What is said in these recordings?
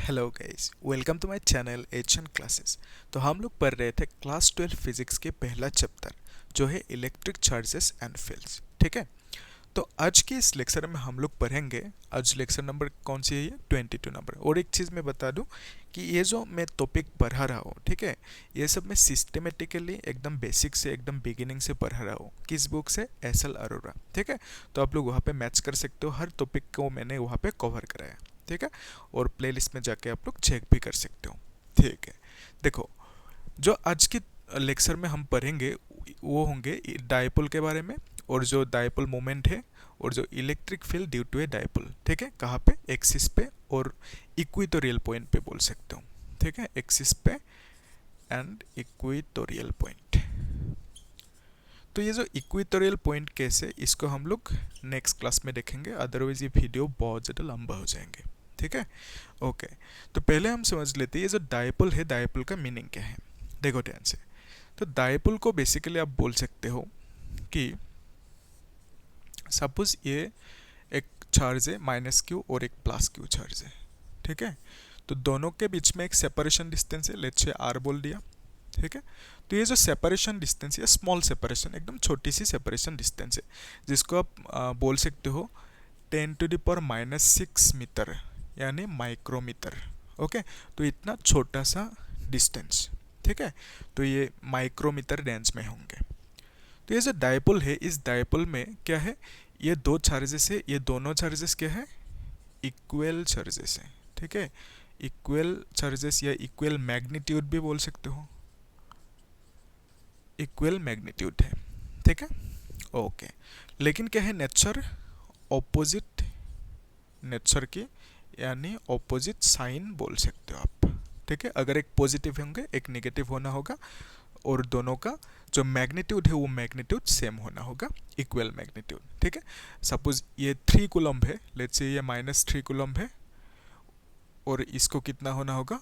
Hello guys, welcome to my channel HN classes. तो हम लोग पढ़ रहे थे क्लास 12 फिजिक्स के पहला चैप्टर जो है इलेक्ट्रिक चार्जेस एंड फील्ड्स। ठीक है, तो आज के इस लेक्चर में हम लोग पढ़ेंगे। आज लेक्चर नंबर कौन सी है? ये 22 नंबर। और एक चीज़ मैं बता दूं कि ये जो मैं टॉपिक पढ़ा रहा हूँ, ठीक है, ये सब मैं सिस्टमेटिकली एकदम बेसिक से एकदम बिगिनिंग से पढ़ा रहा हूँ। किस बुक से? S L Arora. ठीक है, तो आप लोग वहाँ पे मैच कर सकते हो, हर टॉपिक को मैंने वहाँ पे कवर कराया। ठीक है, और प्लेलिस्ट में जाके आप लोग चेक भी कर सकते हो। ठीक है, देखो, जो आज की लेक्चर में हम पढ़ेंगे वो होंगे डायपोल के बारे में, और जो डायपोल मोमेंट है, और जो electric field due to a dipole. ठीक है, कहाँ पे? एक्सिस पे और इक्वेटोरियल पॉइंट पे बोल सकते हो। ठीक है, एक्सिस पे एंड इक्वेटोरियल पॉइंट। तो ये जो इक्वेटोरियल पॉइंट कैसे, इसको हम लोग नेक्स्ट क्लास में देखेंगे, अदरवाइज ये वीडियो बहुत ज़्यादा लंबा हो जाएंगे। ठीक है, ओके। तो पहले हम समझ लेते हैं ये जो डायपोल है, डायपोल का मीनिंग क्या है। देखो ध्यान से, तो डायपोल को बेसिकली आप बोल सकते हो कि सपोज ये एक चार्ज है माइनस क्यू और एक प्लस क्यू चार्ज है। ठीक है, तो दोनों के बीच में एक सेपरेशन डिस्टेंस है, लेट्स से आर बोल दिया। ठीक है, तो ये जो सेपरेशन डिस्टेंस है, स्मॉल सेपरेशन, एकदम छोटी सी सेपरेशन डिस्टेंस है, जिसको आप बोल सकते हो 10⁻⁻6 मीटर, यानी माइक्रोमीटर। ओके, तो इतना छोटा सा डिस्टेंस। ठीक है, तो ये माइक्रोमीटर रेंज में होंगे। तो ये जो डायपोल है, इस डायपोल में क्या है, ये दो चार्जेस है, ये दोनों चार्जेस क्या है? इक्वल चार्जेस है। ठीक है, इक्वल चार्जेस या इक्वल मैग्नीट्यूड भी बोल सकते हो, इक्वल मैग्नीट्यूड है। ठीक है, ओके। लेकिन क्या है नेचर? ऑपोजिट नेचर की, यानी ऑपोजिट साइन बोल सकते हो आप। ठीक है, अगर एक पॉजिटिव होंगे एक नेगेटिव होना होगा, और दोनों का जो मैग्नीट्यूड है वो मैग्नीट्यूड सेम होना होगा, इक्वल मैग्नीट्यूड। ठीक है, सपोज ये 3 कूलम्ब है, लेट्स से ये -3 कूलम्ब है, और इसको कितना होना होगा?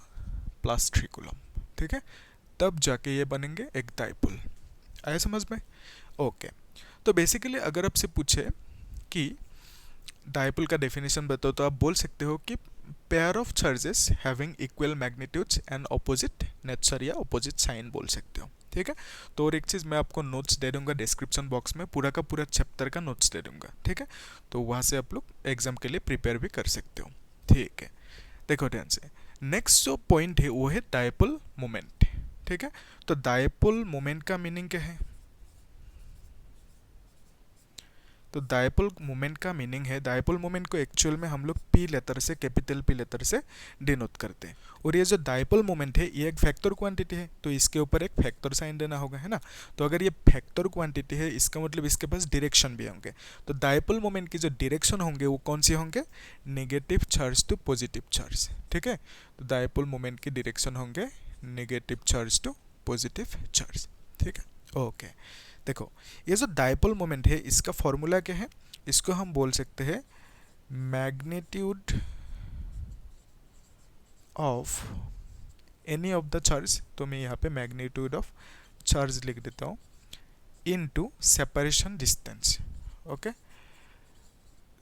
+3 कूलम्ब। ठीक है, तब जाके ये बनेंगे एक डायपोल। आया समझ में? ओके। तो बेसिकली अगर आपसे पूछे कि डायपोल का डेफिनेशन बताओ, तो आप बोल सकते हो कि pair of charges having equal magnitudes and opposite nature या ऑपोजिट साइन बोल सकते हो। ठीक है, तो और एक चीज़ मैं आपको नोट्स दे दूंगा डिस्क्रिप्शन बॉक्स में, पूरा का पूरा चैप्टर का नोट्स दे दूंगा। ठीक है, तो वहाँ से आप लोग एग्जाम के लिए प्रिपेयर भी कर सकते हो। ठीक है, देखो ध्यान से, नेक्स्ट जो पॉइंट है वो है डायपोल मोमेंट। ठीक है, तो डायपोल मोमेंट का मीनिंग क्या है? तो डायपोल मोमेंट का मीनिंग है, डायपोल मोमेंट को एक्चुअल में हम लोग पी लेटर से, कैपिटल पी लेटर से डिनोट करते हैं। और ये जो डायपोल मोमेंट है ये एक फैक्टर क्वांटिटी है, तो इसके ऊपर एक फैक्टर साइन देना होगा, है ना। तो अगर ये फैक्टर क्वांटिटी है, इसका मतलब इसके पास डायरेक्शन भी होंगे। तो डायपोल मोमेंट की जो डायरेक्शन होंगे वो कौन से होंगे? Negative charge to positive charge. ठीक है, तो डायपोल मोमेंट की डायरेक्शन होंगे negative charge to positive charge. ठीक है, ओके। देखो, ये जो डायपोल मोमेंट है इसका फॉर्मूला क्या है? इसको हम बोल सकते हैं magnitude of any of the charge. तो मैं यहाँ पे मैग्नीट्यूड ऑफ चार्ज लिख देता हूँ into separation distance. Okay,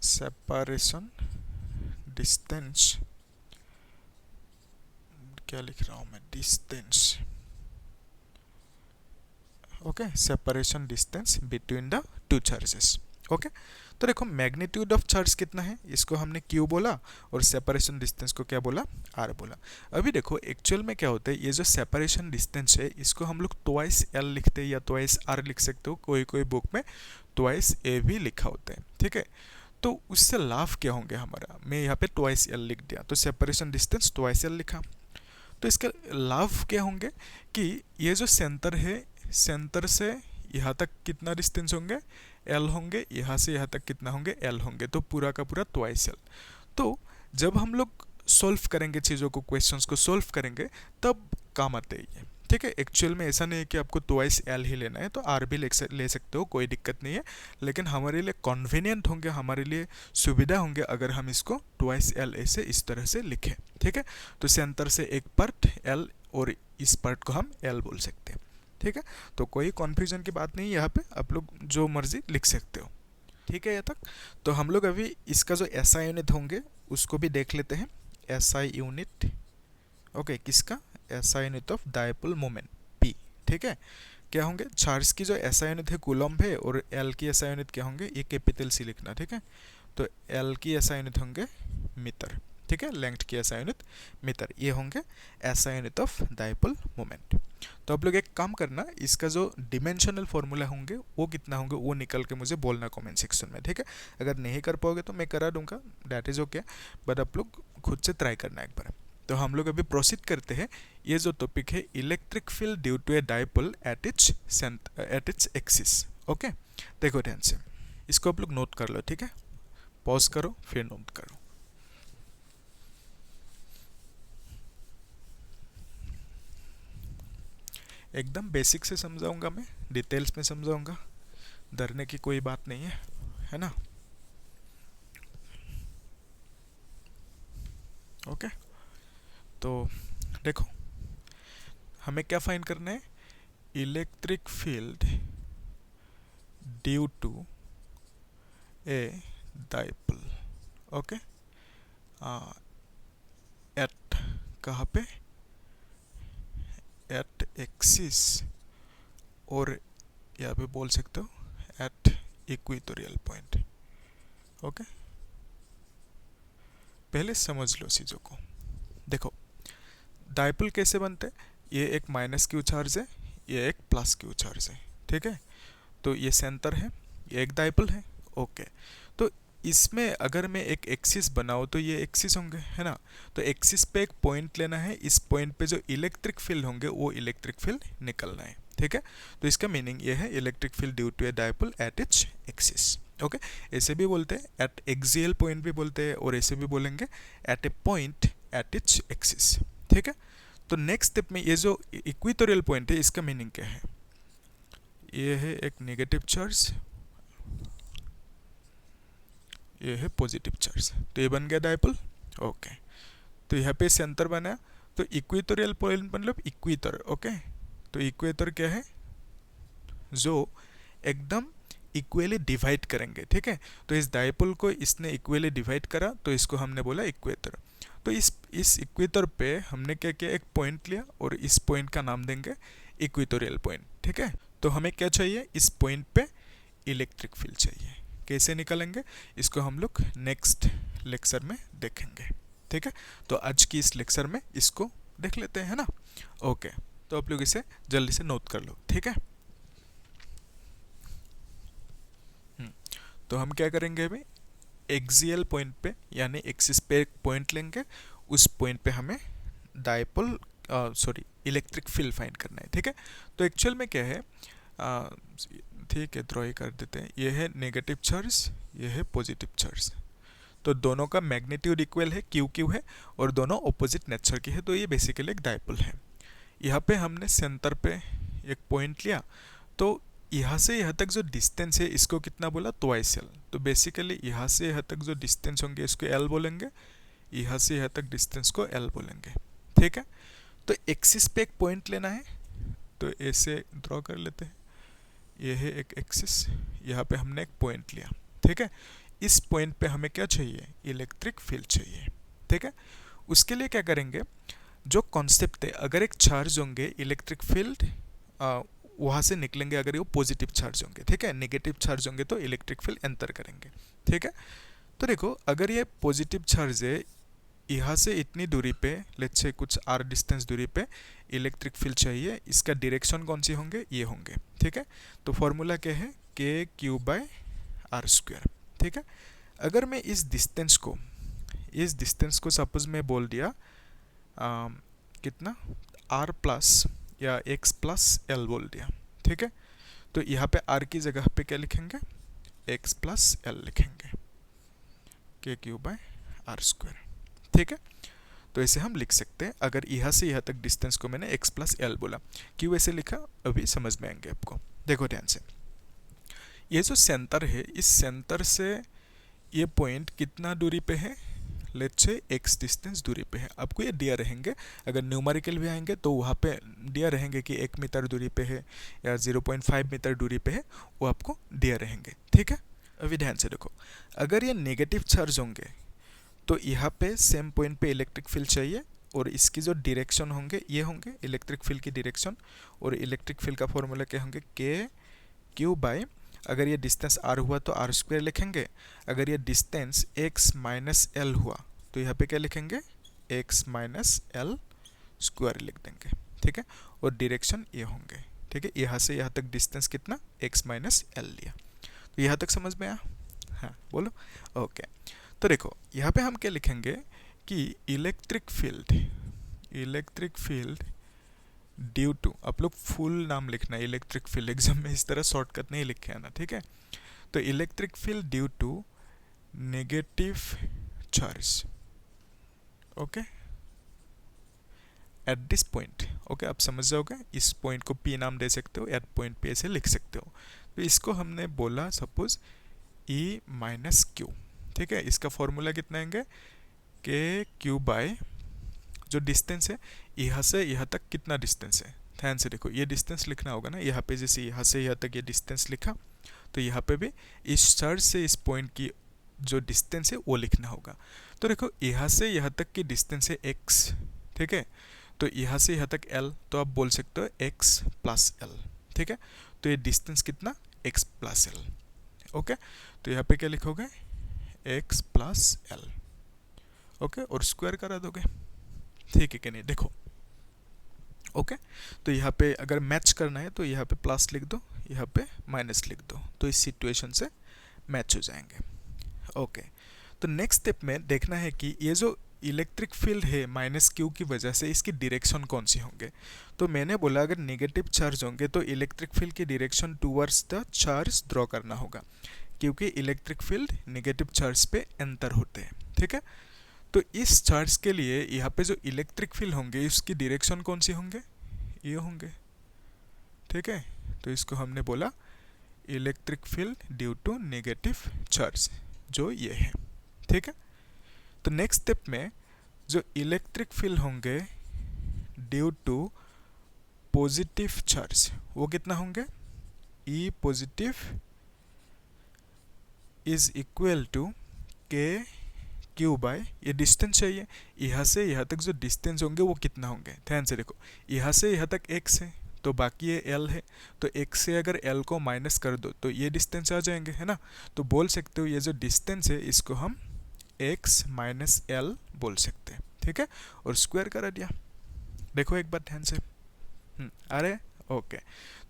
separation distance, क्या लिख रहा हूँ मैं? Distance. Okay, separation distance between the two charges. Okay, तो देखो मैग्नीट्यूड ऑफ चार्ज कितना है, इसको हमने क्यू बोला, और सेपरेशन डिस्टेंस को क्या बोला? आर बोला। अभी देखो एक्चुअल में क्या होता है, ये जो सेपरेशन डिस्टेंस है इसको हम लोग ट्वाइस एल लिखते हैं या ट्वाइस आर लिख सकते हो, कोई कोई बुक में ट्वाइस ए भी लिखा होता है। ठीक है, तो उससे लाभ क्या होंगे हमारा? मैं यहाँ पे ट्वाइस एल लिख दिया, तो सेपरेशन डिस्टेंस ट्वाइस एल लिखा। तो इसके लाभ क्या होंगे कि ये जो सेंटर है, सेंटर से यहाँ तक कितना डिस्टेंस होंगे? एल होंगे। यहाँ से यहाँ तक कितना होंगे? एल होंगे। तो पूरा का पूरा ट्वाइस एल। तो जब हम लोग सॉल्व करेंगे चीज़ों को, क्वेश्चंस को सॉल्व करेंगे, तब काम आते हैं ये। ठीक है, एक्चुअल में ऐसा नहीं है कि आपको ट्वाइस एल ही लेना है, तो आर भी ले सकते हो, कोई दिक्कत नहीं है। लेकिन हमारे लिए कन्वीनियंट होंगे, हमारे लिए सुविधा होंगे अगर हम इसको ट्वाइस एल ऐसे इस तरह से लिखें। ठीक है, तो सेंटर से एक पार्ट एल और इस पार्ट को हम एल बोल सकते हैं। ठीक है, तो कोई कन्फ्यूजन की बात नहीं, यहाँ पे आप लोग जो मर्जी लिख सकते हो। ठीक है, यहाँ तक। तो हम लोग अभी इसका जो एसआई यूनिट होंगे उसको भी देख लेते हैं। एसआई यूनिट, ओके, किसका, SI unit of dipole moment P, ठीक है। क्या होंगे चार्ज की जो एसआई यूनिट है कूलम्ब है, और एल की एसआई यूनिट क्या होंगे, ये कैपिटल सी लिखना, ठीक है। तो एल की एसआई यूनिट होंगे मीटर, ठीक है, लेंथ की एसआई यूनिट मीटर, ये होंगे SI unit of dipole moment. तो आप लोग एक काम करना, इसका जो डिमेंशनल फॉर्मूला होंगे वो कितना होंगे वो निकल के मुझे बोलना कमेंट सेक्शन में, ठीक है। अगर नहीं कर पाओगे तो मैं करा दूंगा, दैट इज ओके, बट आप लोग खुद से ट्राई करना एक बार। तो हम लोग अभी प्रोसीड करते हैं। ये जो टॉपिक है electric field due to a dipole at its axis, okay. देखो ध्यान से, इसको आप लोग नोट कर लो, ठीक है, पॉज करो फिर नोट करो। एकदम बेसिक से समझाऊंगा मैं, डिटेल्स में समझाऊंगा, डरने की कोई बात नहीं है ना, ओके। तो देखो हमें क्या फाइंड करना है, electric field due to a dipole, okay, at कहाँ पे, एट एक्सिस, और यहाँ पे बोल सकते हो एट इक्वेटोरियल पॉइंट, ओके। पहले समझ लो चीज़ों को। देखो डायपोल कैसे बनते हैं, ये एक माइनस क्यू चार्ज है, ये एक प्लस क्यू चार्ज है, ठीक है। तो ये सेंटर है, ये एक डायपोल है, ओके। तो इसमें अगर मैं एक एक्सिस बनाऊँ तो ये एक्सिस होंगे, है ना। तो एक्सिस पे एक पॉइंट लेना है, इस पॉइंट पे जो इलेक्ट्रिक फील्ड होंगे वो इलेक्ट्रिक फील्ड निकलना है, ठीक है। तो इसका मीनिंग ये है electric field due to a dipole at its axis, okay. ऐसे भी बोलते हैं एट एक्सियल पॉइंट भी बोलते हैं, और ऐसे भी बोलेंगे at a point at its axis, ठीक है। तो नेक्स्ट स्टेप में ये जो इक्वेटोरियल पॉइंट है इसका मीनिंग क्या है, ये है एक नेगेटिव चार्ज, ये है पॉजिटिव चार्ज, तो ये बन गया डायपोल, ओके। तो यहाँ पे सेंटर बना, तो इक्वेटोरियल पॉइंट मतलब इक्वेटर, ओके। तो इक्वेटर क्या है, जो एकदम इक्वली डिवाइड करेंगे, ठीक है। तो इस डायपोल को इसने इक्वली डिवाइड करा, तो इसको हमने बोला इक्वेटर। तो इस इक्वेटर पे हमने क्या किया, एक पॉइंट लिया और इस पॉइंट का नाम देंगे इक्वेटोरियल पॉइंट, ठीक है। तो हमें क्या चाहिए, इस पॉइंट पे इलेक्ट्रिक फील्ड चाहिए, कैसे निकालेंगे इसको हम लोग नेक्स्ट लेक्चर में देखेंगे, ठीक है। तो आज की इस लेक्चर में इसको देख लेते हैं, है ना, ओके। तो आप लोग इसे जल्दी से नोट कर लो, ठीक है। तो हम क्या करेंगे अभी, एक्सियल पॉइंट पे यानी एक्सिस पे एक पॉइंट लेंगे, उस पॉइंट पे हमें dipole sorry electric field find करना है, ठीक है। तो एक्चुअल में क्या है, ठीक है ड्रॉ ही कर देते हैं, ये है नेगेटिव चार्ज, ये है पॉजिटिव चार्ज। तो दोनों का मैग्नीट्यूड इक्वल है, क्यू क्यू है, और दोनों ऑपोजिट नेचर की है, तो ये बेसिकली एक डायपोल है। यहाँ पे हमने सेंटर पे एक पॉइंट लिया, तो यहाँ से यहाँ तक जो डिस्टेंस है इसको कितना बोला, ट्वाइस एल। तो बेसिकली यहाँ से यहाँ तक जो डिस्टेंस होंगे इसको एल बोलेंगे, यहाँ से यहाँ तक डिस्टेंस को एल बोलेंगे, ठीक है। तो एक्सिस पे एक पॉइंट लेना है, तो ऐसे ड्रॉ कर लेते हैं, ये है एक एक्सिस, यहाँ पे हमने एक पॉइंट लिया, ठीक है। इस पॉइंट पे हमें क्या चाहिए, इलेक्ट्रिक फील्ड चाहिए, ठीक है। उसके लिए क्या करेंगे, जो कॉन्सेप्ट है, अगर एक चार्ज होंगे इलेक्ट्रिक फील्ड वहाँ से निकलेंगे, अगर वो पॉजिटिव चार्ज होंगे, ठीक है, नेगेटिव चार्ज होंगे तो इलेक्ट्रिक फील्ड एंटर करेंगे, ठीक है। तो देखो अगर ये पॉजिटिव चार्ज है, यहाँ से इतनी दूरी पे, लेट्स से कुछ आर डिस्टेंस दूरी पे इलेक्ट्रिक फील्ड चाहिए, इसका डायरेक्शन कौन सी होंगे, ये होंगे, ठीक है। तो फॉर्मूला क्या है, k q bye are square, ठीक है। अगर मैं इस डिस्टेंस को सपोज मैं बोल दिया कितना, आर प्लस या एक्स प्लस एल बोल दिया, ठीक है। तो यहाँ पे आर की जगह पे क्या लिखेंगे, एक्स प्लस एल लिखेंगे, के क्यू बाय आर स्क्वायर, ठीक है। तो ऐसे हम लिख सकते हैं, अगर यहाँ से यहाँ तक डिस्टेंस को मैंने x प्लस एल बोला, क्यों ऐसे लिखा अभी समझ में आएंगे आपको। देखो ध्यान से, ये जो सेंटर है, इस सेंटर से ये पॉइंट कितना दूरी पे है, लेट्स से x डिस्टेंस दूरी पे है। आपको ये दिया रहेंगे, अगर न्यूमेरिकल भी आएंगे तो वहाँ पे दिया रहेंगे कि 1 मीटर दूरी पे है या 0.5 मीटर दूरी पे है, वो आपको दिया रहेंगे, ठीक है। अभी ध्यान से देखो, अगर ये नेगेटिव चार्ज होंगे तो यहाँ पे सेम पॉइंट पे इलेक्ट्रिक फील्ड चाहिए, और इसकी जो डायरेक्शन होंगे ये होंगे इलेक्ट्रिक फील्ड की डायरेक्शन, और इलेक्ट्रिक फील्ड का फॉर्मूला क्या होंगे, के क्यू बाय, अगर ये डिस्टेंस आर हुआ तो आर स्क्वायर लिखेंगे, अगर ये डिस्टेंस एक्स माइनस एल हुआ तो यहाँ पे क्या लिखेंगे, एक्स माइनस एल स्क्वायर लिख देंगे, ठीक है। और डायरेक्शन ये होंगे, ठीक है। यहाँ से यहाँ तक डिस्टेंस कितना, एक्स माइनस एल लिया। तो यहाँ तक समझ में आया, हाँ बोलो, ओके। तो देखो यहाँ पे हम क्या लिखेंगे कि इलेक्ट्रिक फील्ड ड्यू टू, आप लोग फुल नाम लिखना है, इलेक्ट्रिक फील्ड एग्जाम में इस तरह शॉर्टकट नहीं लिखे आना, ठीक है। तो electric field due to negative charge, okay, at this point, okay, आप समझ जाओगे। इस पॉइंट को पी नाम दे सकते हो, एट पॉइंट पे ऐसे लिख सकते हो। तो इसको हमने बोला सपोज ई माइनस क्यू, ठीक है। इसका फॉर्मूला कितना आएंगे, के क्यू बाय जो डिस्टेंस है यहाँ से यहाँ तक कितना डिस्टेंस है, ध्यान से देखो, ये डिस्टेंस लिखना होगा ना, यहाँ पे जैसे यहाँ से यहाँ तक ये डिस्टेंस लिखा, तो यहाँ पे भी इस चार्ज से इस पॉइंट की जो डिस्टेंस है वो लिखना होगा। तो देखो यहाँ से यहाँ तक की डिस्टेंस है x, ठीक है। तो यहाँ से यहाँ तक l, तो आप बोल सकते हो x प्लस l, ठीक है। तो ये डिस्टेंस कितना, x प्लस l, ओके। तो यहाँ पे क्या लिखोगे, x प्लस l, ओके, और स्क्वायर करा दोगे, ठीक है कि नहीं, देखो, ओके। तो यहाँ पे अगर मैच करना है तो यहाँ पे प्लस लिख दो, यहाँ पे माइनस लिख दो, तो इस सिचुएशन से मैच हो जाएंगे, ओके। तो नेक्स्ट स्टेप में देखना है कि ये जो इलेक्ट्रिक फील्ड है माइनस क्यू की वजह से इसकी डायरेक्शन कौन सी होंगे। तो मैंने बोला अगर नेगेटिव चार्ज होंगे तो इलेक्ट्रिक फील्ड की direction towards the charge draw करना होगा, क्योंकि इलेक्ट्रिक फील्ड नेगेटिव चार्ज पे एंटर होते हैं, ठीक है। तो इस चार्ज के लिए यहाँ पे जो इलेक्ट्रिक फील्ड होंगे उसकी डायरेक्शन कौन सी होंगे, ये होंगे, ठीक है। तो इसको हमने बोला electric field due to negative charge, जो ये है, ठीक है। तो नेक्स्ट स्टेप में जो इलेक्ट्रिक फील्ड होंगे ड्यू टू पॉजिटिव चार्ज, वो कितना होंगे, ई पॉजिटिव इज इक्वल टू के क्यू बाय, ये डिस्टेंस चाहिए, यहाँ से यहाँ तक जो डिस्टेंस होंगे वो कितना होंगे, ध्यान से देखो, यहाँ से यहाँ तक x है तो बाकी ये l है, तो x से अगर l को माइनस कर दो तो ये डिस्टेंस आ जाएंगे, है ना। तो बोल सकते हो ये जो डिस्टेंस है इसको हम x माइनस l बोल सकते हैं, ठीक है। और स्क्वायर करा दिया, देखो एक बार ध्यान से, अरे ओके।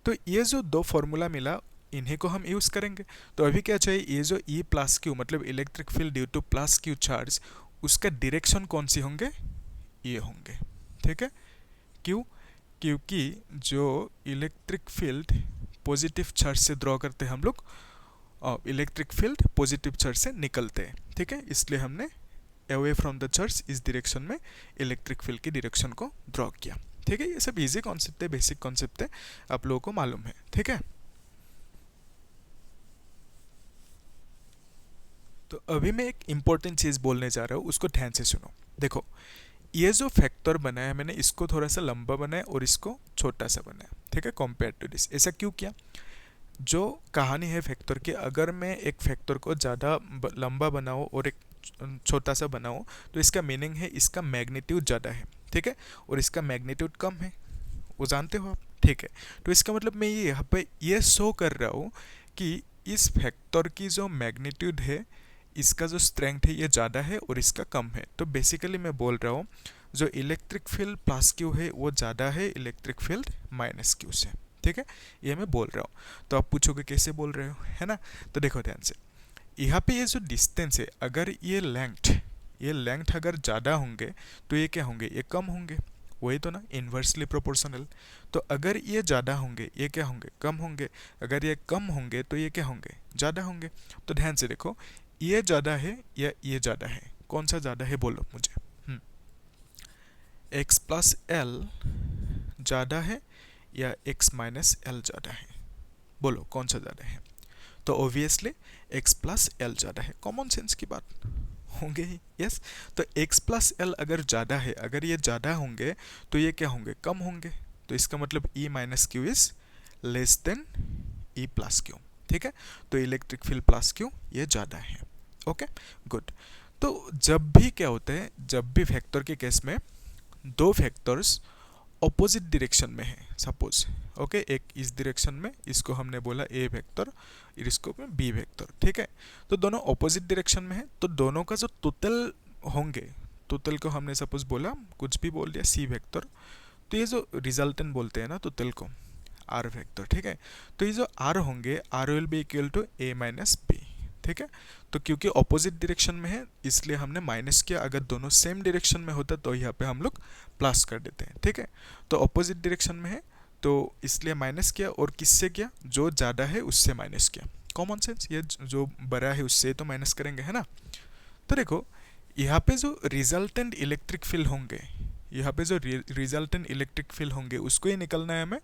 तो ये जो दो फॉर्मूला मिला इन्हीं को हम यूज़ करेंगे। तो अभी क्या चाहिए, ये जो E प्लस क्यू मतलब electric field due two plus Q charge, उसका डायरेक्शन कौन सी होंगे, ये होंगे, ठीक है। क्यों, क्योंकि जो इलेक्ट्रिक फील्ड पॉजिटिव चार्ज से ड्रॉ करते हैं हम लोग, इलेक्ट्रिक फील्ड पॉजिटिव चार्ज से निकलते हैं, ठीक है। इसलिए हमने अवे फ्रॉम द चार्ज इस डायरेक्शन में इलेक्ट्रिक फील्ड की डायरेक्शन को ड्रॉ किया, ठीक है। ये सब इजी कॉन्सेप्ट है, बेसिक कॉन्सेप्ट है, आप लोगों को मालूम है, ठीक है। तो अभी मैं एक इम्पोर्टेंट चीज़ बोलने जा रहा हूँ, उसको ध्यान से सुनो। देखो ये जो फैक्टर बनाया मैंने, इसको थोड़ा सा लंबा बनाया और इसको छोटा सा बनाया, ठीक है, कंपेयर टू दिस। ऐसा क्यों किया, जो कहानी है फैक्टर की, अगर मैं एक फैक्टर को ज़्यादा लंबा बनाऊँ और एक छोटा सा बनाऊँ तो इसका मीनिंग है इसका मैग्नीट्यूड ज़्यादा है, ठीक है, और इसका मैग्नीट्यूड कम है, वो जानते हो आप, ठीक है। तो इसका मतलब मैं ये यहाँ पे ये शो कर रहा हूँ कि इस फैक्टर की जो मैग्नीट्यूड है, इसका जो स्ट्रेंथ है ये ज़्यादा है और इसका कम है। तो बेसिकली मैं बोल रहा हूँ जो इलेक्ट्रिक फील्ड प्लस क्यू है वो ज़्यादा है इलेक्ट्रिक फील्ड माइनस क्यू से, ठीक है, ये मैं बोल रहा हूँ। तो आप पूछोगे कैसे बोल रहे हो, है ना। तो देखो ध्यान से, यहाँ पे ये जो डिस्टेंस है, अगर ये लेंथ अगर ज़्यादा होंगे तो ये क्या होंगे, ये कम होंगे, वही तो ना, इन्वर्सली प्रोपोर्शनल। तो अगर ये ज़्यादा होंगे ये क्या होंगे, कम होंगे, अगर ये कम होंगे तो ये क्या होंगे, ज़्यादा होंगे। तो ध्यान से देखो, ये ज़्यादा है या ये ज़्यादा है, कौन सा ज़्यादा है बोलो मुझे, x प्लस एल ज़्यादा है या x माइनस एल ज़्यादा है, बोलो कौन सा ज़्यादा है। तो ऑब्वियसली x प्लस एल ज़्यादा है, कॉमन सेंस की बात होंगे ही, यस। तो x प्लस एल अगर ज़्यादा है, अगर ये ज़्यादा होंगे तो ये क्या होंगे, कम होंगे। तो इसका मतलब E minus Q is less than E plus Q, ठीक है। तो इलेक्ट्रिक फील्ड प्लस क्यू ये ज़्यादा है, ओके गुड। तो जब भी क्या होता है, जब भी वेक्टर के केस में दो वेक्टर्स ऑपोजिट डायरेक्शन में है सपोज, ओके, एक इस डायरेक्शन में, इसको हमने बोला ए वेक्टर, इसको में बी वेक्टर, ठीक है। तो दोनों ऑपोजिट डायरेक्शन में है, तो दोनों का जो टोटल होंगे, टोटल को हमने सपोज बोला, कुछ भी बोल दिया सी वेक्टर, तो ये जो रिजल्टेंट बोलते हैं ना टोटल को, आर वेक्टर, ठीक है। तो ये जो आर होंगे, r will be equal to a minus b, ठीक है। तो क्योंकि ऑपोजिट डायरेक्शन में है इसलिए हमने माइनस किया, अगर दोनों सेम डायरेक्शन में होता तो यहाँ पे हम लोग प्लस कर देते हैं, ठीक है। तो ऑपोजिट डायरेक्शन में है तो इसलिए माइनस किया, और किससे किया, जो ज़्यादा है उससे माइनस किया, कॉमन सेंस, ये जो बड़ा है उससे तो माइनस करेंगे, है ना। तो देखो यहाँ पे जो रिजल्टेंट इलेक्ट्रिक फील्ड होंगे, यहाँ पे जो रिजल्टेंट इलेक्ट्रिक फील्ड होंगे उसको ही निकलना है हमें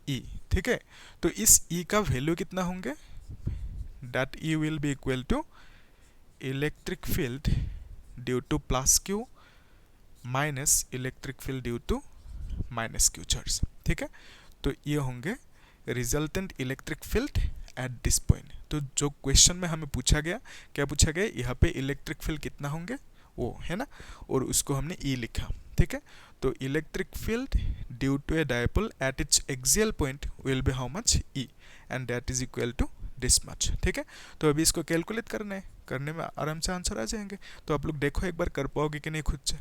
ई, ठीक है। तो इस ई का वैल्यू कितना होंगे, that E will be equal to electric field due to plus Q minus electric field due to minus Q charge, ठीक है। तो ये होंगे resultant electric field at this point. तो जो क्वेश्चन में हमें पूछा गया, क्या पूछा गया, यहाँ पे इलेक्ट्रिक फील्ड कितना होंगे वो, है ना, और उसको हमने E लिखा, ठीक है। तो electric field due to a dipole at its axial point will be how much E and that is equal to this much, ठीक है। तो अभी इसको कैलकुलेट करने में आराम से आंसर आ जाएंगे। तो आप लोग देखो एक बार कर पाओगे कि नहीं खुद से,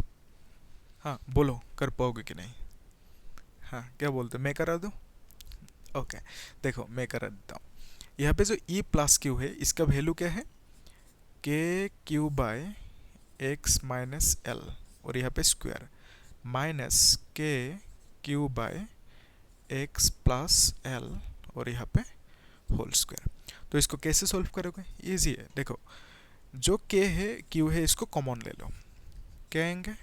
हाँ बोलो कर पाओगे कि नहीं, हाँ क्या बोलते हो, मैं करा दूँ, ओके। देखो मैं करा देता हूँ। यहाँ पे जो E प्लस क्यू है इसका वैल्यू क्या है, k q by x minus l, और यहाँ पे square minus k q by x plus l, और यहाँ पे होल स्क्वायर। तो इसको कैसे सॉल्व करोगे, इजी है। देखो जो k है q है इसको कॉमन ले लो, क्या आएंगे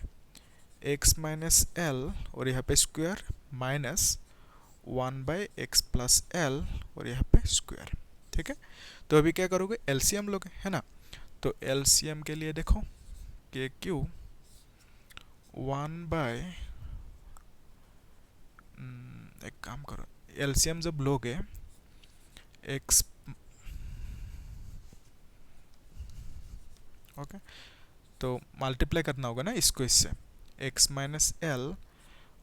x माइनस एल, और यहाँ पे square minus 1 by x plus l, और यहाँ पे स्क्वायर, ठीक है। तो अभी क्या करोगे, एलसीएम लोगे, है ना। तो एलसीएम के लिए देखो के क्यू 1 बाय, एक काम करो, एलसीएम जब लोगे एक्स, ओके, तो मल्टीप्लाई करना होगा ना इसको इससे, x माइनस एल,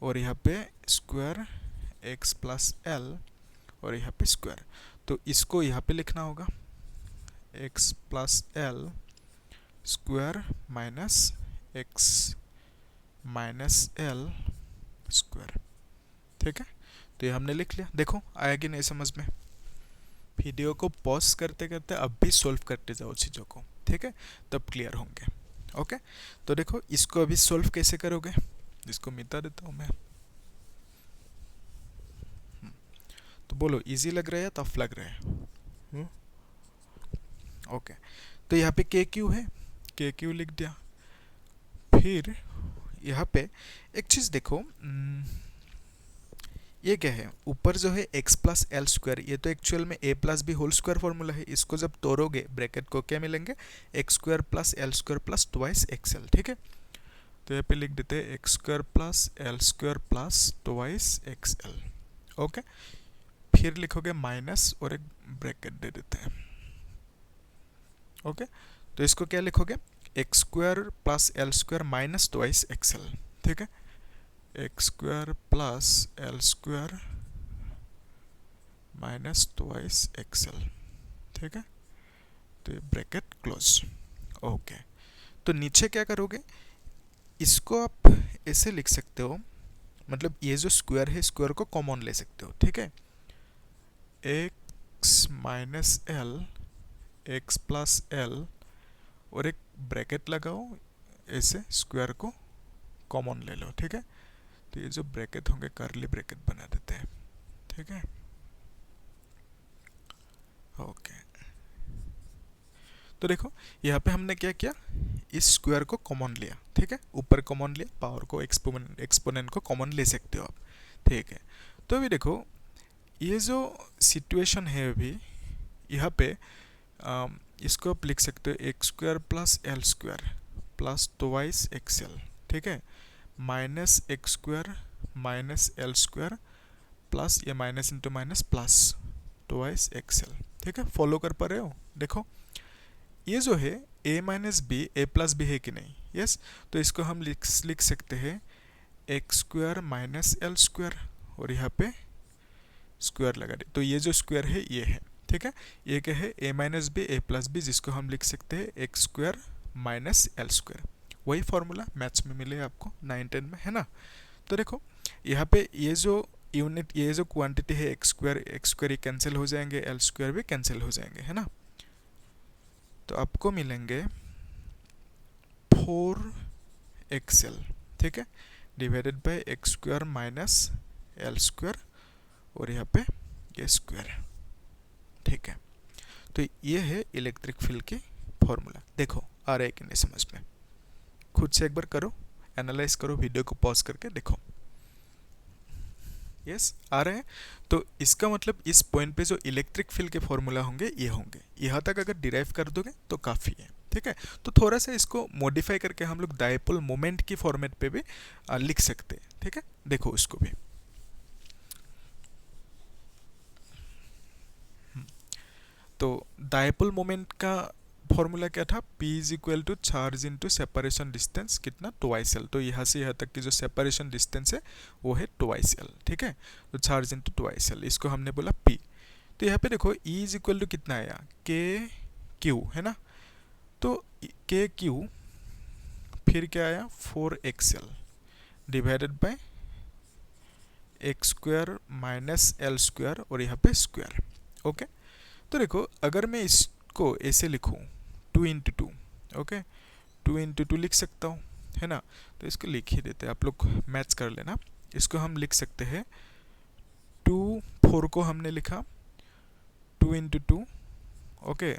और यहाँ पे स्क्वायर x प्लस एल, और यहाँ पे स्क्वायर। तो इसको यहाँ पे लिखना होगा x plus L square minus x minus L square, ठीक है। तो ये हमने लिख लिया। देखो आया कि नहीं समझ में, वीडियो को पॉज करते करते अब भी सॉल्व करते जाओ चीज़ों को, ठीक है, तब क्लियर होंगे, ओके। तो देखो इसको अभी सॉल्व कैसे करोगे, इसको मिटा देता हूँ मैं, तो बोलो इजी लग रहा है या टफ लग रहा है, ओके। तो यहाँ पे के क्यू है, के क्यू लिख दिया। फिर यहाँ पे एक चीज़ देखो, ये क्या है, ऊपर जो है x प्लस एल स्क्वायर, ये तो एक्चुअल में a plus b whole square formula है, इसको जब तोड़ोगे ब्रैकेट को क्या मिलेंगे, x square plus L square plus twice x L, ठीक है। तो यहाँ पे लिख देते हैं x square plus L square plus twice x l, okay. फिर लिखोगे माइनस और एक ब्रैकेट दे देते हैं, ओके। तो इसको क्या लिखोगे, x square plus L square minus twice x L, ठीक है, x square plus L square minus twice x L, ठीक है। तो ये ब्रैकेट क्लोज, ओके। तो नीचे क्या करोगे, इसको आप ऐसे लिख सकते हो, मतलब ये जो स्क्वायर है स्क्वायर को कॉमन ले सकते हो, ठीक है। X minus L x plus l, और एक ब्रैकेट लगाओ, ऐसे स्क्वायर को कॉमन ले लो, ठीक है। तो ये जो ब्रैकेट होंगे कर्ली ब्रैकेट बना देते हैं, ठीक है, ओके। तो देखो यहाँ पे हमने क्या किया, इस स्क्वायर को कॉमन लिया, ठीक है, ऊपर कॉमन लिया, पावर को एक्सपोनेंट को कॉमन ले सकते हो आप, ठीक है। तो अभी देखो ये जो सिचुएशन है अभी यहाँ पे, इसको आप लिख सकते हो X square plus L square plus twice x L, ठीक है, minus X square minus L square plus ये minus into minus plus twice x L, ठीक है। फॉलो कर पा रहे हो, देखो ये जो है a minus b a plus b है कि नहीं, यस। तो इसको हम लिख सकते हैं x square minus L square, और यहाँ पे स्क्वायर लगा दे, तो ये जो स्क्वायर है ये है, ठीक है। ये क्या है, a minus b a plus b, जिसको हम लिख सकते हैं x square minus L square. वही फॉर्मूला मैथ्स में मिले आपको 9-10 में, है ना। तो देखो यहाँ पे ये जो यूनिट, ये जो क्वांटिटी है एक्स स्क्वायर ये कैंसिल हो जाएंगे, एल स्क्वायर भी कैंसिल हो जाएंगे, है ना। तो आपको मिलेंगे 4xl, ठीक है, divided by x square minus L square, और यहाँ पे ये स्क्वायर, ठीक है। तो ये है इलेक्ट्रिक फील्ड की फॉर्मूला। देखो आ रहा है कि नहीं समझ में, खुद से एक बार करो, एनालाइज करो, वीडियो को पॉज करके देखो। यस आ रहे हैं। तो इसका मतलब इस पॉइंट पे जो इलेक्ट्रिक फील्ड के फॉर्मूला होंगे ये होंगे, यहाँ तक अगर डिराइव कर दोगे तो काफ़ी है, ठीक है। तो थोड़ा सा इसको मॉडिफाई करके हम लोग डायपोल मोमेंट की फॉर्मेट पे भी लिख सकते हैं, ठीक है। देखो उसको भी, तो डायपोल मोमेंट का फॉर्मूला क्या था, P is equal to charge into separation distance कितना, ट्वाइस एल। तो यहाँ से यहाँ तक की जो सेपरेशन डिस्टेंस है वो है ट्वाइस एल, ठीक है। तो चार्ज इनटू ट्वाइस एल, इसको हमने बोला P। तो यहाँ पे देखो E इज इक्वल टू कितना आया, के क्यू, है ना। तो के क्यू फिर क्या आया 4xl divided by x square minus L square, और यहाँ पे स्क्वायर, ओके। तो देखो अगर मैं इसको ऐसे लिखूँ 2 इंटू 2, ओके, 2 इंटू 2 लिख सकता हूँ, है ना। तो इसको लिख ही देते हैं, आप लोग मैथ्स कर लेना। इसको हम लिख सकते हैं 2, 4 को हमने लिखा 2 इंटू 2, ओके,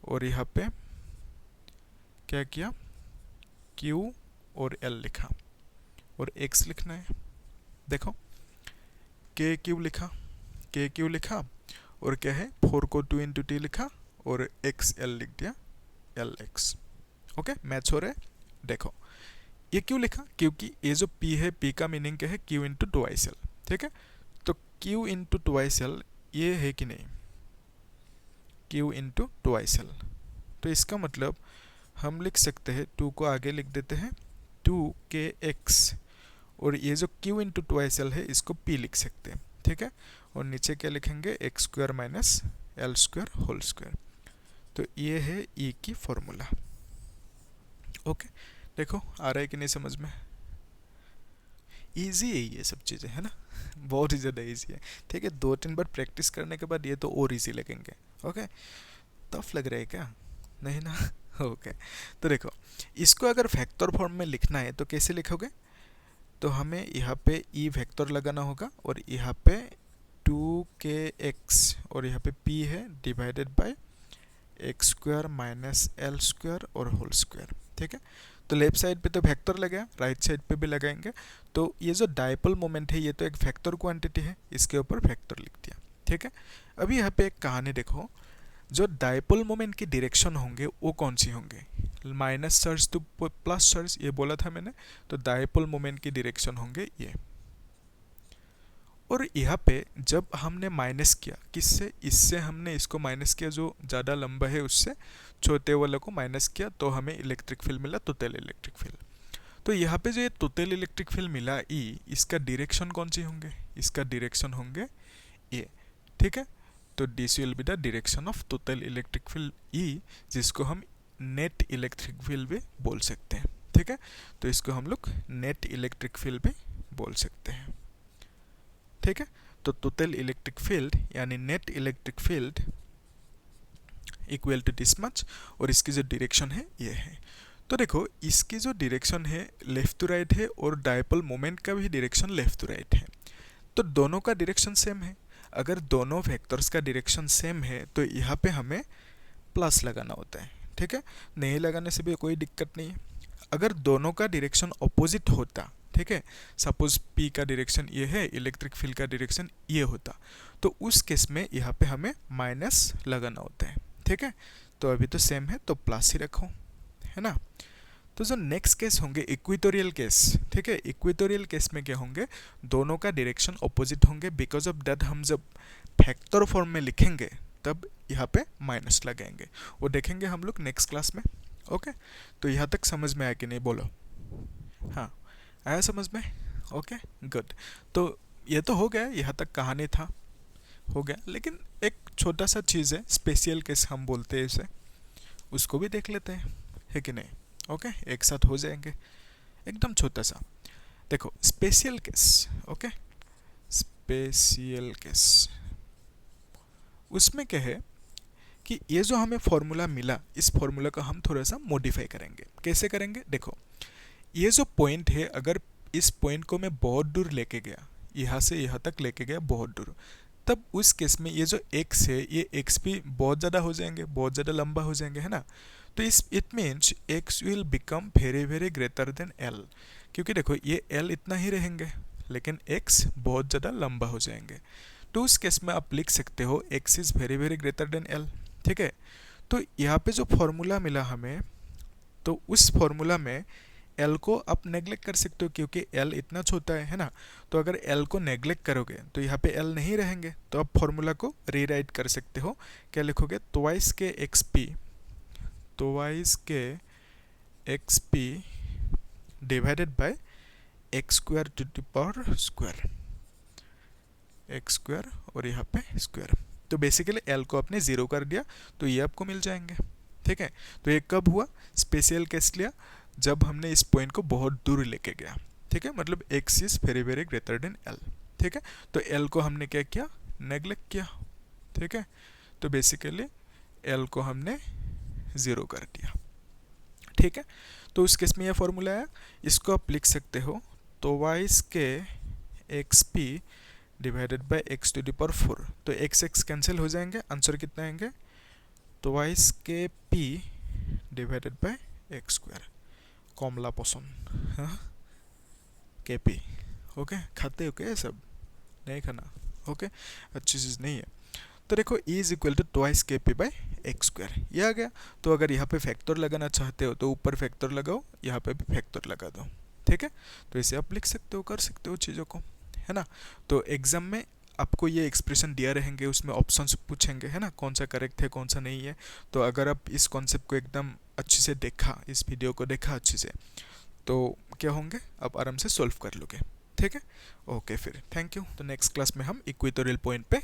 और यहाँ पे क्या किया, Q और L लिखा, और X लिखना है। देखो के क्यू लिखा, और क्या है 4 को 2 इंटू टी लिखा, और XL लिख दिया LX, ओके। मैच हो रहा है। देखो ये क्यों लिखा, क्योंकि ये जो P है, P का मीनिंग क्या है, Q इंटू ट्वाइस एल, ठीक है। तो Q इंटू ट्वाइस एल ये है कि नहीं, Q इंटू ट्वाइस एल। तो इसका मतलब हम लिख सकते हैं 2 को आगे लिख देते हैं 2kx, और ये जो Q इंटू ट्वाइस एल है इसको P लिख सकते हैं, ठीक है। और नीचे क्या लिखेंगे, x square minus L square whole square. तो ये है E की फॉर्मूला, ओके। देखो आ रहा है कि नहीं समझ में, इजी है ये सब चीज़ें, है ना, बहुत ही ज़्यादा इजी है, ठीक है। 2-3 बार प्रैक्टिस करने के बाद ये तो और इजी लगेंगे, ओके। टफ लग रहा है क्या, नहीं ना, ओके। तो देखो इसको अगर वेक्टर फॉर्म में लिखना है तो कैसे लिखोगे, तो हमें यहाँ पे E वेक्टर लगाना होगा, और यहाँ पे 2kx, और यहाँ पे P है divided by x square minus L square और होल स्क्वायर, ठीक है। तो लेफ्ट साइड पे तो वेक्टर लगाया, राइट साइड पे भी लगाएंगे। तो ये जो डायपोल मोमेंट है ये तो एक वेक्टर क्वांटिटी है, इसके ऊपर वेक्टर लिख दिया, ठीक है। अभी यहाँ पे एक कहानी देखो, जो डायपोल मोमेंट की डायरेक्शन होंगे वो कौन सी होंगे, minus charge two plus charge, ये बोला था मैंने। तो डायपोल मोमेंट की डायरेक्शन होंगे ये, और यहाँ पे जब हमने माइनस किया किससे, इससे हमने इसको माइनस किया, जो ज़्यादा लंबा है उससे छोटे वाले को माइनस किया, तो हमें इलेक्ट्रिक फील्ड मिला, टोटल इलेक्ट्रिक फील्ड। तो यहाँ पे जो ये टोटल इलेक्ट्रिक फील्ड मिला E, इसका डायरेक्शन कौन सी होंगे, इसका डायरेक्शन होंगे ये, ठीक है। तो this will be the direction of total electric field E, जिसको हम नेट इलेक्ट्रिक फील्ड भी बोल सकते हैं, ठीक है। तो इसको हम लोग नेट इलेक्ट्रिक फील्ड भी बोल सकते हैं, ठीक है। तो टोटल इलेक्ट्रिक फील्ड यानी net electric field equal to this much, और इसकी जो डायरेक्शन है ये है। तो देखो इसकी जो डायरेक्शन है लेफ्ट टू राइट है, और डायपोल मोमेंट का भी डायरेक्शन लेफ्ट टू राइट है। तो दोनों का डायरेक्शन सेम है। अगर दोनों वेक्टर्स का डायरेक्शन सेम है तो यहाँ पे हमें प्लस लगाना होता है, ठीक है। नहीं लगाने से भी कोई दिक्कत नहीं है। अगर दोनों का डायरेक्शन अपोजिट होता, ठीक है, सपोज P का डायरेक्शन ये है, इलेक्ट्रिक फील्ड का डायरेक्शन ये होता, तो उस केस में यहाँ पे हमें माइनस लगाना होता है, ठीक है। तो अभी तो सेम है तो प्लस ही रखो, है ना। तो जो नेक्स्ट केस होंगे इक्वेटोरियल केस, ठीक है। इक्वेटोरियल केस में क्या होंगे, दोनों का डायरेक्शन अपोजिट होंगे, बिकॉज ऑफ दैट हम जब फैक्टर फॉर्म में लिखेंगे तब यहाँ पे माइनस लगाएंगे, वो देखेंगे हम लोग नेक्स्ट क्लास में, ओके, तो यहाँ तक समझ में आया कि नहीं, बोलो। हाँ, आया समझ में। Okay, good. तो ये तो हो गया, यहाँ तक कहानी था, हो गया। लेकिन एक छोटा सा चीज़ है, स्पेशल केस हम बोलते हैं इसे, उसको भी देख लेते हैं, है कि नहीं। ओके, एक साथ हो जाएंगे, एकदम छोटा सा। देखो special case, okay, special case, उसमें क्या है कि ये जो हमें फॉर्मूला मिला, इस फॉर्मूला को हम थोड़ा सा मॉडिफाई करेंगे। कैसे करेंगे, देखो ये जो पॉइंट है, अगर इस पॉइंट को मैं बहुत दूर लेके गया, यहाँ से यहाँ तक लेके गया बहुत दूर, तब उस केस में ये जो x है, ये x भी बहुत ज़्यादा हो जाएंगे, बहुत ज़्यादा लंबा हो जाएंगे, है ना। तो इस it means x will become very very greater than l, क्योंकि देखो ये l इतना ही रहेंगे, लेकिन x बहुत ज़्यादा लंबा हो जाएंगे। तो उस केस में आप लिख सकते हो x is very very greater than l, ठीक है। तो यहाँ पे जो फॉर्मूला मिला हमें, तो उस फॉर्मूला में एल को आप नेग्लेक्ट कर सकते हो, क्योंकि एल इतना छोटा है ना। तो अगर एल को नेग्लेक्ट करोगे तो यहाँ पे एल नहीं रहेंगे, तो आप फॉर्मूला को रीराइट कर सकते हो। क्या लिखोगे, twice k x p, twice k x p divided by x square to the power square, x square और यहाँ पे स्क्वायर। तो बेसिकली एल को आपने जीरो कर दिया, तो ये आपको मिल जाएंगे, ठीक है। तो ये कब हुआ, स्पेशल केस लिया जब हमने इस पॉइंट को बहुत दूर लेके गया, ठीक है, मतलब x is very very greater than l, ठीक है। तो l को हमने क्या किया, नेग्लेक्ट किया, ठीक है। तो बेसिकली l को हमने ज़ीरो कर दिया, ठीक है। तो उस केस में यह फॉर्मूला है, इसको आप लिख सकते हो twice k x p divided by x to the power 4। तो एक्स एक्स कैंसिल हो जाएंगे, आंसर कितना आएंगे, ट्वाइस के P divided by x square. Kamla Pasand, हाँ, के पी, ओके। खाते हो क्या सब, नहीं खाना, ओके, अच्छी चीज़ नहीं है। तो देखो e is equal to twice के पी बाई एक्स स्क्वायर, ये आ गया। तो अगर यहाँ पे फैक्टर लगाना चाहते हो तो ऊपर फैक्टर लगाओ, यहाँ पे भी फैक्टर लगा दो, ठीक है। तो इसे आप लिख सकते हो, कर सकते हो चीज़ों को, है ना। तो एग्जाम में आपको ये एक्सप्रेशन दिया रहेंगे, उसमें ऑप्शंस पूछेंगे, है ना, कौन सा करेक्ट है कौन सा नहीं है। तो अगर आप इस कॉन्सेप्ट को एकदम अच्छे से देखा, इस वीडियो को देखा अच्छे से, तो क्या होंगे, आप आराम से सॉल्व कर लोगे, ठीक है। ओके, फिर थैंक यू। तो नेक्स्ट क्लास में हम इक्वेटोरियल पॉइंट पे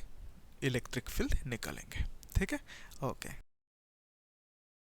इलेक्ट्रिक फील्ड निकालेंगे, ठीक है। ओके।